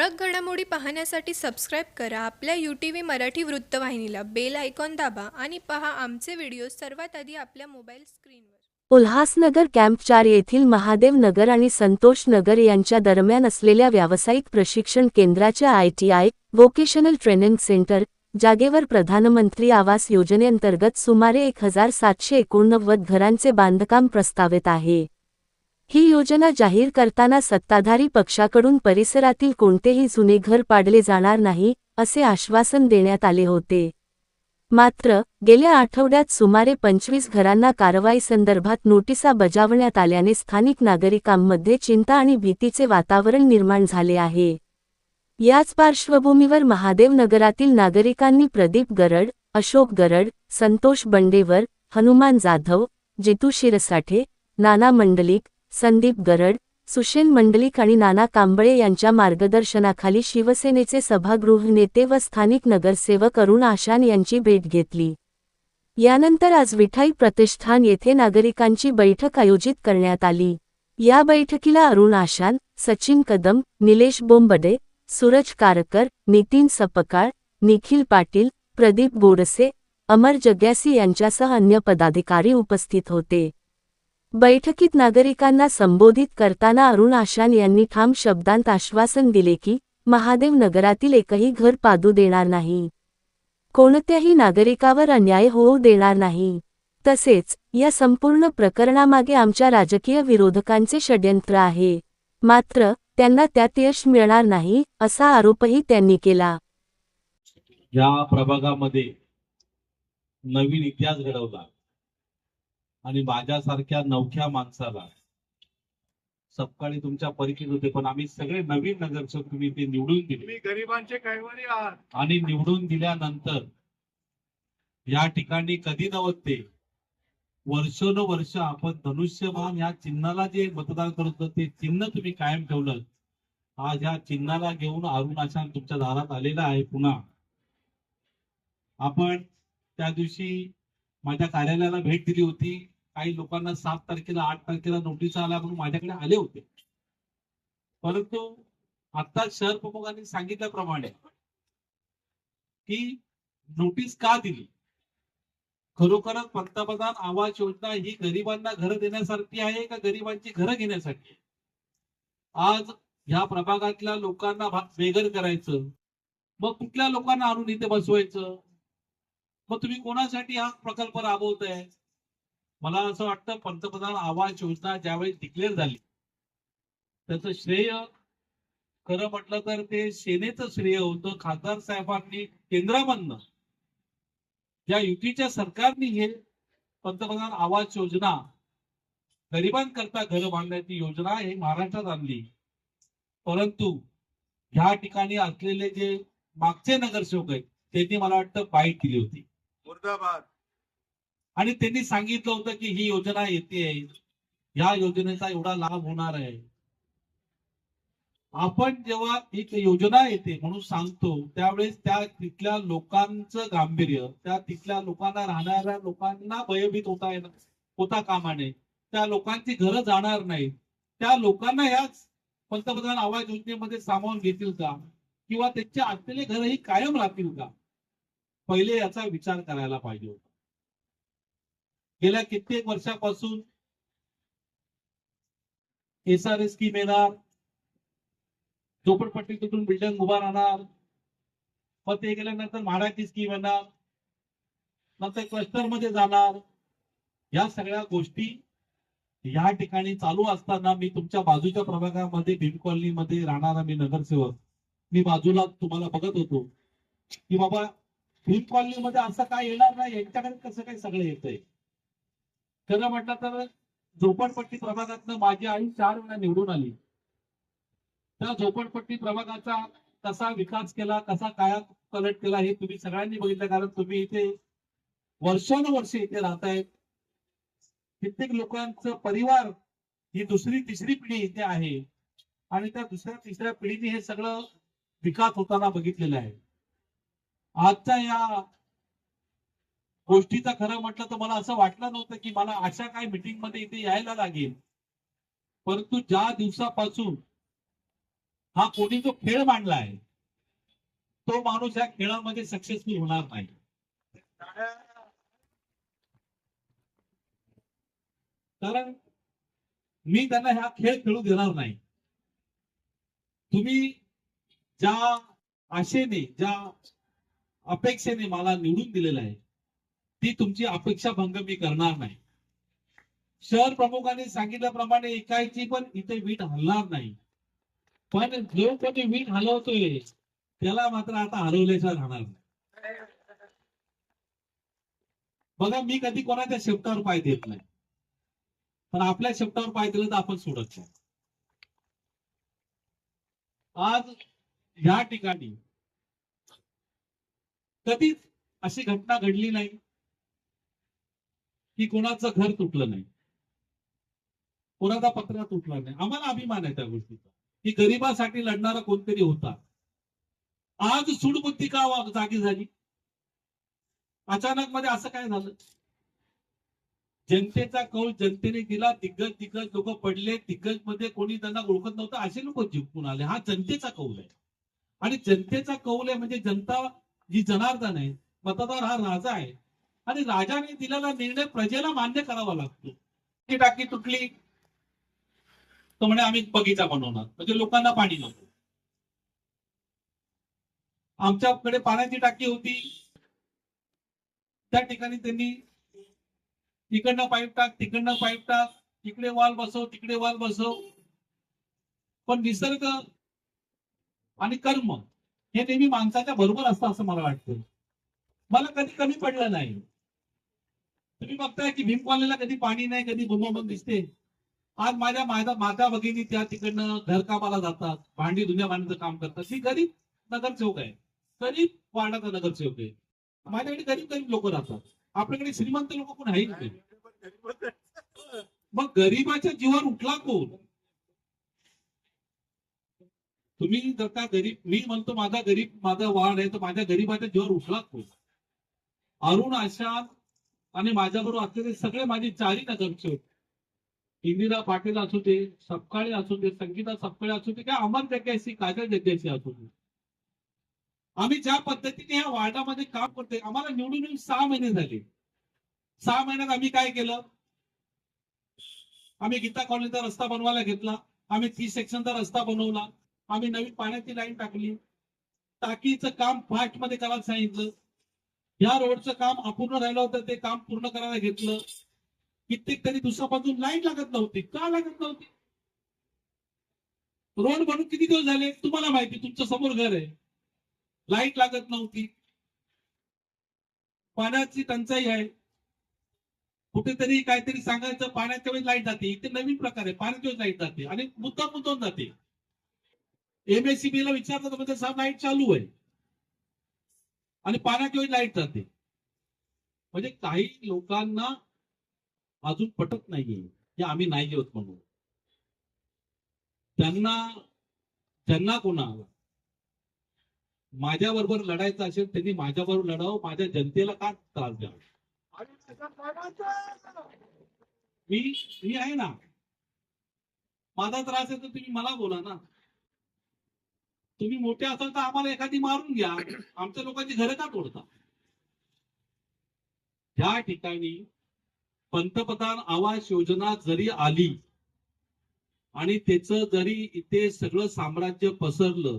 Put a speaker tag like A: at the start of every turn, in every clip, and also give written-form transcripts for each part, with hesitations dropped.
A: ठळक घडामोडी पाहण्यासाठी सबस्क्राईब करा आपल्या UTV मराठी वृत्तवाहिनीला. बेल आयकॉन दाबा आणि पहा आमचे व्हिडिओ सर्वात आधी आपल्या मोबाईल स्क्रीनवर.
B: उल्हासनगर कॅम्प 4 येथील महादेव नगर आणि संतोष नगर यांच्या दरम्यान असलेल्या व्यावसायिक प्रशिक्षण केंद्राच्या ITI व्होकेशनल ट्रेनिंग सेंटर जागेवर प्रधानमंत्री आवास योजनेअंतर्गत सुमारे 1789 घरांचे बांधकाम प्रस्तावित आहे. ही योजना जाहीर करताना सत्ताधारी पक्षाकडून परिसरातील कोणतेही जुने घर पाडले जाणार नाही, असे आश्वासन देण्यात आले होते. मात्र, गेल्या आठवड्यात सुमारे 25 घरांना कारवाईसंदर्भात नोटिसा बजावण्यात आल्याने स्थानिक नागरिकांमध्ये चिंता आणि भीतीचे वातावरण निर्माण झाले आहे. याच पार्श्वभूमीवर महादेव नगरातील नागरिकांनी प्रदीप गरड, अशोक गरड, संतोष बंडेवर, हनुमान जाधव, जितू शिरसाठे, नाना मंडलिक, संदीप गरड, सुषेन मंडलिक आणि नाना कांबळे यांच्या मार्गदर्शनाखाली शिवसेनेचे सभागृह नेते व स्थानिक नगरसेवक अरुण आशान यांची भेट घेतली. यानंतर आज विठाई प्रतिष्ठान येथे नागरिकांची बैठक आयोजित करण्यात आली. या बैठकीला अरुण आशान, सचिन कदम, निलेश बोंबडे, सूरज कारकर, नितीन सपकाळ, निखिल पाटील, प्रदीप गोडसे, अमर जग्यासी यांच्यासह अन्य पदाधिकारी उपस्थित होते. बैठकीत नागरिकांना संबोधित करताना अरुण आशान यांनी ठाम शब्दांत आश्वासन दिले की महादेव नगरातील एकही घर पाडू देणार नाही, कोणत्याही नागरिकावर अन्याय होऊ देणार नाही. तसेच या संपूर्ण प्रकरणामागे आमच्या राजकीय विरोधकांचे षड्यंत्र आहे, मात्र त्यांना त्यात यश मिळणार नाही, असा आरोपही त्यांनी केला.
C: या प्रभागामध्ये नवीन इतिहास घडवला आणि माझ्यासारख्या नवख्या माणसाला सकाळी तुमच्या परिचित होते, पण आम्ही सगळे नवीन नगरसेवक तुम्ही ते निवडून दिले.
D: मी गरिबांचे कैवारी आहात
C: आणि निवडून दिल्यानंतर या ठिकाणी कधी नव्हते वर्षोनवर्ष आपण धनुष्यबाण या चिन्हाला जे मतदान करत होतं ते चिन्ह तुम्ही कायम ठेवलं. आज या चिन्हाला घेऊन अरुण आशान तुमच्या दारात आलेला आहे. पुन्हा आपण त्या दिवशी माझ्या कार्यालयाला भेट दिली होती. काही लोकांना 7 तारखेला 8 तारखेला नोटीस आला म्हणून माझ्याकडे आले होते, परंतु आता शहर प्रमुखांनी सांगितल्याप्रमाणे की नोटीस का दिली, खरोखरच पंतप्रधान आवास योजना ही गरिबांना घरं देण्यासाठी आहे का गरिबांची घरं घेण्यासाठी? आज ह्या प्रभागातल्या लोकांना बेघर करायचं, मग कुठल्या लोकांना आणून इथे बसवायचं? मग तुम्ही कोणासाठी हा प्रकल्प राबवताय? मला असं वाटतं पंतप्रधान आवास योजना ज्यावेळी डिक्लेअर झाली त्याचं श्रेय खरं म्हटलं तर ते सेनेचं श्रेय होतं. खासदार साहेबांनी केंद्रामधनं ज्या युतीच्या सरकारने हे पंतप्रधान आवास योजना गरिबांकरता घर बांधण्याची योजना हे महाराष्ट्रात आणली, परंतु ह्या ठिकाणी असलेले जे मागचे नगरसेवक आहेत त्यांनी मला वाटतं बाईट दिली होती.
D: मुर्दाबाद.
C: आणि त्यांनी सांगितलं होतं की ही योजना येते, या योजनेचा एवढा लाभ होणार आहे. आपण जेव्हा एक योजना येते म्हणून सांगतो त्यावेळेस त्या तिथल्या लोकांचं गांभीर्य, त्या तिथल्या लोकांना राहणाऱ्या लोकांना भयभीत होता कामा नये. त्या लोकांची घरं जाणार नाहीत. त्या लोकांना याच पंतप्रधान आवास योजनेमध्ये सामावून घेतील का, किंवा त्यांचे असलेले घरही कायम राहतील का? पहिले याचा विचार करायला पाहिजे होता. गेल्या कित्येक वर्षापासून SRA स्कीम येणार, झोपडपट्टीतून बिल्डिंग उभा राहणार, मग ते गेल्यानंतर म्हाडाची स्कीम येणार, नंतर क्लस्टर मध्ये जाणार. या सगळ्या गोष्टी या ठिकाणी चालू असताना मी तुमच्या बाजूच्या प्रभागामध्ये भीम कॉलनीमध्ये राहणारा मी नगरसेवक, मी बाजूला तुम्हाला बघत होतो की बाबा भीम कॉलनीमध्ये असं काय येणार नाही, यांच्याकडे कसं काय सगळं येतंय. खरं म्हटलं तर झोपडपट्टी प्रभागातनं माझी आई 4 वेळा निवडून आली. त्या झोपडपट्टी प्रभागाचा कसा विकास केला, कसा कायात पलट केला हे तुम्ही सगळ्यांनी बघितलं, कारण तुम्ही इथे वर्षानुवर्षे इथे राहतायत. कित्येक लोकांचं परिवार ही दुसरी तिसरी पिढी इथे आहे आणि त्या दुसऱ्या तिसऱ्या पिढीने हे सगळं विकास होताना बघितलेलं आहे. आजच्या या गोष्टीचा खरं म्हटलं तर मला असं वाटलं नव्हतं की मला अशा काही मीटिंग मध्ये इथे यायला लागेल, परंतु ज्या दिवसापासून हा कोणी जो खेळ मांडलाय तो माणूस या खेळामध्ये सक्सेसफुल होणार नाही. कारण मी त्यांना हा खेळ खेळू देणार नाही. तुम्ही ज्या आशेने ज्या अपेक्षेने मला निवडून दिलेलं आहे ती तुमची अपेक्षा भंग मी करणार नाही. शहर प्रमुखांनी सांगितल्याप्रमाणे एकाची पण इथे वीट हलणार नाही. पण जो कोणी वीट हलवतोय त्याला मात्र आता हरवल्याशिवाय राहणार नाही. बघा मी कधी कोणाच्या शेपटावर पाय देत नाही, पण आपल्या शेपटावर पाय दिलं तर आपण सोडत नाही. आज या ठिकाणी कधीच अशी घटना घडली नाही की कोणाचं घर तुटलं नाही, कोणाचा पत्रा तुटला नाही. आम्हाला अभिमान आहे त्या गोष्टीचा की गरिबासाठी लढणारा कोणतरी होता. आज सूडबुद्धी का जागी झाली? अचानक मध्ये असं काय झालं? जनतेचा कौल जनतेने दिला. दिग्गज लोक पडले. दिग्गज मध्ये कोणी त्यांना ओळखत नव्हतं असे लोक जिंकून आले. हा जनतेचा कौल आहे. आणि जनतेचा कौल आहे म्हणजे जनता जी जनार्दन आहे, मतदार हा राजा आहे आणि राजाने दिलेला निर्णय प्रजेला मान्य करावा लागतो. ती टाकी तुटली तर म्हणे आम्ही बगीचा बनवणार, म्हणजे लोकांना पाणी नको. आमच्याकडे पाण्याची टाकी होती, त्या ठिकाणी त्यांनी तिकडनं पाईप टाक, तिकडनं पाईप टाक, तिकडे वाल बसव, तिकडे वाल बसव. पण निसर्ग आणि कर्म हे नेहमी माणसाच्या बरोबर असतं असं मला वाटतं. मला कधी कमी पडलं नाही. तुम्ही बघताय की भीम कॉलनीला कधी पाणी नाही, कधी बोंबाबोंब दिसते. आज माझ्या भगिनी त्या तिकडनं घरकामाला जातात, भांडी धुण्या भांडीचं काम करतात. ती गरीब नगरसेवक आहे, गरीब वार्डाचा नगरसेवक आहे. माझ्याकडे गरीब गरीब लोक राहतात, आपल्याकडे श्रीमंत लोक कोण आहे नाही. मग गरीबाच्या जीवावर उठला कोण? तुम्ही जर का गरीब, मी म्हणतो माझा वार्ड आहे तर माझ्या गरीबाच्या जीवावर उठला कोण? अरुण आशाद आणि माझ्याबरोबर असलेले सगळे माझे चारही नगरसेवक, इंदिरा पाटील असू दे, सपकाळे असू दे, संगीता सपकाळे असू दे, किंवा अमर जग्यासी, काजल जग्यासी असू दे, आम्ही ज्या पद्धतीने या वार्डामध्ये काम करतोय, आम्हाला निवडून येऊन 6 महिने झाले. 6 महिन्यात आम्ही काय केलं? आम्ही गीता कॉलनीचा रस्ता बनवायला घेतला, आम्ही 30 सेक्शनचा रस्ता बनवला, आम्ही नवीन पाण्याची लाईन टाकली, टाकीचं काम फास्ट मध्ये करायला सांगितलं, या रोडचं काम अपूर्ण राहिलं होतं ते काम पूर्ण करायला घेतलं. कित्येक तरी दुसऱ्यापासून लाईन लागत नव्हती. का लागत नव्हती? रोड बनून किती दिवस झाले तुम्हाला माहिती, तुमच्या समोर घर आहे. लाईट लागत नव्हती. पाण्याची टंचाई आहे, कुठेतरी काहीतरी सांगायचं, पाण्याच्या वेळेस लाईट जाते. इथे नवीन प्रकार आहे, पाण्याच्या वेळेस लाईट जाते आणि मुद्दाम जाते. एमएससीबी ला विचारतात म्हणजे साहेब लाईट चालू आहे आणि पाण्याच्या वेळेस लाईट जाते. म्हणजे काही लोकांना अजून पटत नाहीये की आम्ही नाही होत म्हणून. त्यांना कोणाला माझ्या बरोबर लढायचं असेल त्यांनी माझ्या बरोबर लढावं. माझ्या जनतेला का त्रास द्यावा? मी आहे ना, माझा त्रास आहे तर तुम्ही मला बोला ना. तुम्ही मोठे असाल तर आम्हाला एखादी मारून घ्या, आमच्या लोकांची घरं का तोडता? त्या ठिकाणी पंतप्रधान आवास योजना जरी आली आणि त्याचं जरी इथे सगळं साम्राज्य पसरलं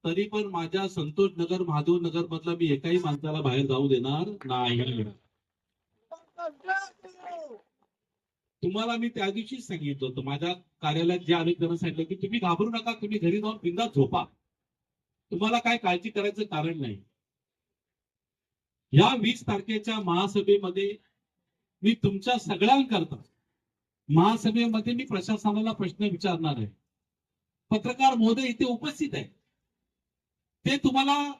C: तरी पण माझ्या संतोष नगर, महादेव नगर मधला मी एकाही माणसाला बाहेर जाऊ देणार नाही. तुम्हाला मी त्या दिवशी सांगितलं होतं, माझ्या कार्यालयात जे आले त्यांना सांगितलं की तुम्ही घाबरू नका, तुम्ही घरी जाऊन बिंदास झोपा, तुम्हाला काय काळजी करायचं कारण नाही. या 20 तारखेच्या महासभेमध्ये मी तुमच्या सगळ्यांकरता महासभेमध्ये मी प्रशासनाला प्रश्न विचारणार आहे. पत्रकार महोदय इथे उपस्थित आहे, ते तुम्हाला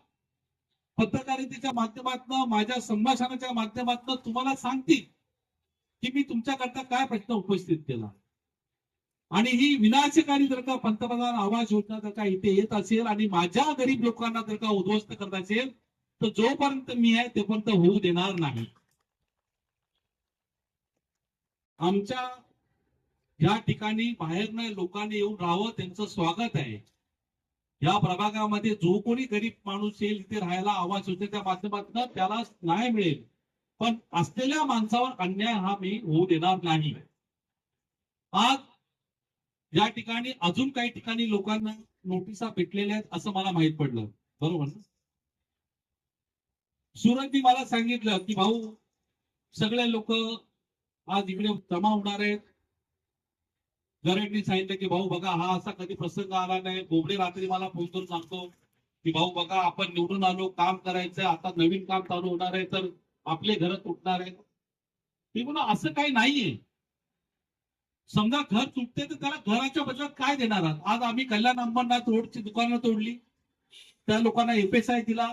C: पत्रकारितेच्या माध्यमातून, माझ्या संभाषणाच्या माध्यमातून तुम्हाला सांगतील की मी तुमच्याकरता काय प्रश्न उपस्थित केला. आणि ही विनाशकारी जर का पंतप्रधान आवास योजना जर का इथे येत असेल आणि माझ्या गरीब लोकांना जर का उद्ध्वस्त करत असेल तर जोपर्यंत मी आहे तोपर्यंत होऊ देणार नाही. आमच्या या ठिकाणी बाहेरनं लोकांनी येऊन राहावं, त्यांचं स्वागत आहे. या प्रभागामध्ये जो कोणी गरीब माणूस येईल इथे राहायला आवास योजनेच्या माध्यमातून त्याला न्याय मिळेल, पण असलेल्या माणसावर अन्याय हा मी होऊ देणार नाही. आज या ठिकाणी अजून काही ठिकाणी लोकांना नोटिसा भेटलेल्या आहेत असं मला माहित पडलं, बरोबर ना? सुरतनी मला सांगितलं की भाऊ सगळे लोक आज इकडे जमा होणार आहेत. गरडनी सांगितलं की भाऊ बघा हा असा कधी प्रसंग आला नाही. बोबडे रात्री मला फोन करून सांगतो की भाऊ बघा आपण निवडून आलो, काम करायचंय, आता नवीन काम चालू होणार आहे तर आपले घर तुटणार आहेत. मी म्हणून असं काही नाहीये. समजा घर तुटते तर त्याला घराच्या बदल्यात काय देणार आहात? आज आम्ही कल्याण अंबरनाथ रोडची दुकानं तोडली, त्या लोकांना एफएसआय दिला,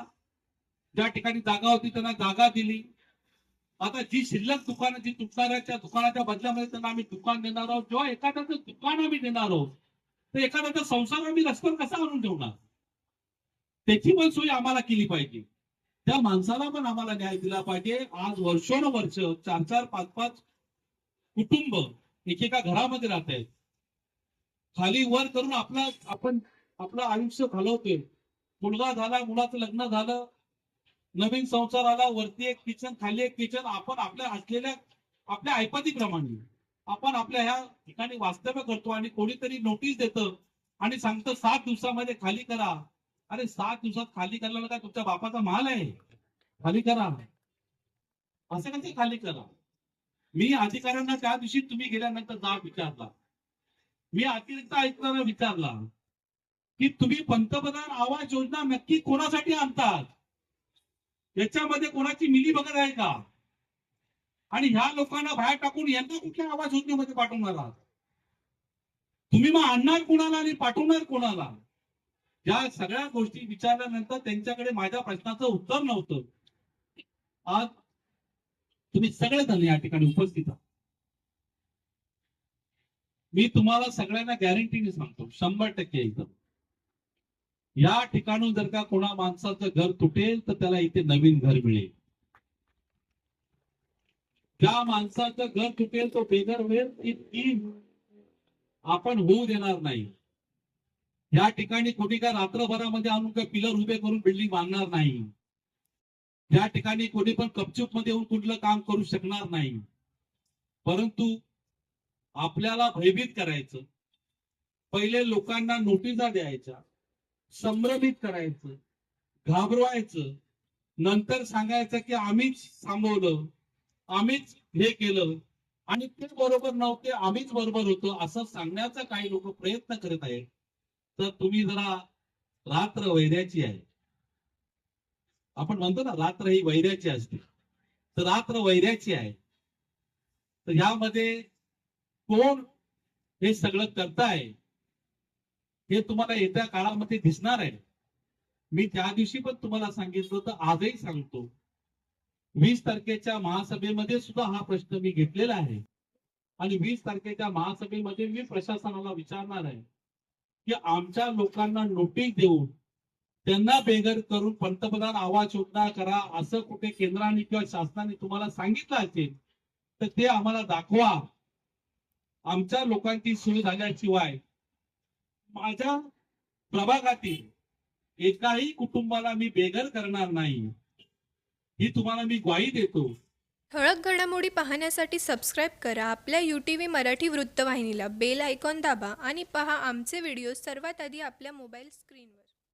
C: ज्या ठिकाणी जागा होती त्यांना जागा दिली. आता जी शिल्लक दुकानं जी तुटणाऱ्या दुकानाच्या बदल्यामध्ये त्यांना आम्ही दुकान देणार आहोत. जेव्हा एखाद्याचं दुकान आम्ही देणार आहोत तर एखाद्याचा संसार आम्ही रस्त्यावर कसा आणून ठेवणार? त्याची पण सोय आम्हाला केली पाहिजे. त्या माणसाला पण आम्हाला न्याय दिला पाहिजे. आज वर्षोनवर्ष 4-4, 5-5 कुटुंब एकेका घरामध्ये राहत आहेत. खाली वर करून आपण आपलं आयुष्य घालवतोय. मुलगा झाला, मुलाचं लग्न झालं, नवीन संसार आला, वरती एक किचन, खाली एक किचन. आपण आपल्या असलेल्या आपल्या ऐपतीप्रमाणे आपण आपल्या ह्या ठिकाणी वास्तव्य करतो आणि कोणीतरी नोटीस देतं आणि सांगतं 7 दिवसामध्ये खाली करा. अरे 7 दिवसात खाली करायला काय तुमच्या बापाचा माल आहे? खाली करा. असं कसे खाली करा? मी अधिकाऱ्यांना त्या दिवशी तुम्ही गेल्यानंतर जाब विचारला, मी अतिरिक्त आयुक्तांना विचारला की तुम्ही पंतप्रधान आवास योजना नक्की कोणासाठी आणतात? याच्यामध्ये कोणाची मिलीभगत आहे का? आणि ह्या लोकांना बाहेर टाकून यांना कुठल्या आवास योजनेमध्ये पाठवणार आहात? तुम्ही मग आणणार कोणाला आणि पाठवणार कोणाला? या सगळ्या गोष्टी विचारल्यानंतर त्यांच्याकडे माझ्या प्रश्नाचं उत्तर नव्हतं. आज तुम्ही सगळेजण या ठिकाणी उपस्थित आहात. मी तुम्हाला सगळ्यांना गॅरंटीने सांगतो 100% एकदम, या ठिकाणून जर का कोणा माणसाचं घर तुटेल तर त्याला इथे नवीन घर मिळेल. ज्या माणसाचं घर तुटेल तो बेघर होईल, ती आपण होऊ देणार नाही. या ठिकाणी कोणी काय रात्रभरामध्ये आणून काय पिलर उभे करून बिल्डिंग बांधणार नाही. या ठिकाणी कोणी पण कपचूप मध्ये येऊन कुठलं काम करू शकणार नाही. परंतु आपल्याला भयभीत करायचं, पहिले लोकांना नोटिसा द्यायच्या, संभ्रमित करायचं, घाबरवायचं, नंतर सांगायचं की आम्हीच थांबवलं, आम्हीच हे केलं आणि ते बरोबर नव्हते, आम्हीच बरोबर होतो असं सांगण्याचा काही लोक प्रयत्न करत आहेत. तर तुम्ही जरा रात्र वैद्याची आहे. आपण म्हणतो ना रात्र ही वैद्याची असते, तर रात्र वैद्याची आहे. तर ह्यामध्ये कोण हे सगळं करताय हे तुम्हाला येत्या काळामध्ये दिसणार आहे. मी त्या दिवशी पण तुम्हाला सांगितलं तर आजही सांगतो, 20 तारखेच्या महासभेमध्ये सुद्धा हा प्रश्न मी घेतलेला आहे आणि 20 तारखेच्या महासभेमध्ये मी प्रशासनाला विचारणार आहे की आमच्या लोकांना नोटीस देऊन त्यांना बेघर करून पंतप्रधान आवास योजना करा असं कुठे केंद्राने किंवा शासनाने तुम्हाला सांगितलं असेल तर ते आम्हाला दाखवा. आमच्या लोकांची सोय झाल्याशिवाय माझ्या प्रभागातील एकाही कुटुंबाला मी बेघर करणार नाही, ही तुम्हाला मी ग्वाही देतो.
A: ठळक घडामोडी पाहण्यासाठी सबस्क्राईब करा आपल्या UTV मराठी वृत्तवाहिनीला. बेल आयकॉन दाबा आणि पहा आमचे व्हिडिओ सर्वात आधी आपल्या मोबाईल स्क्रीनवर.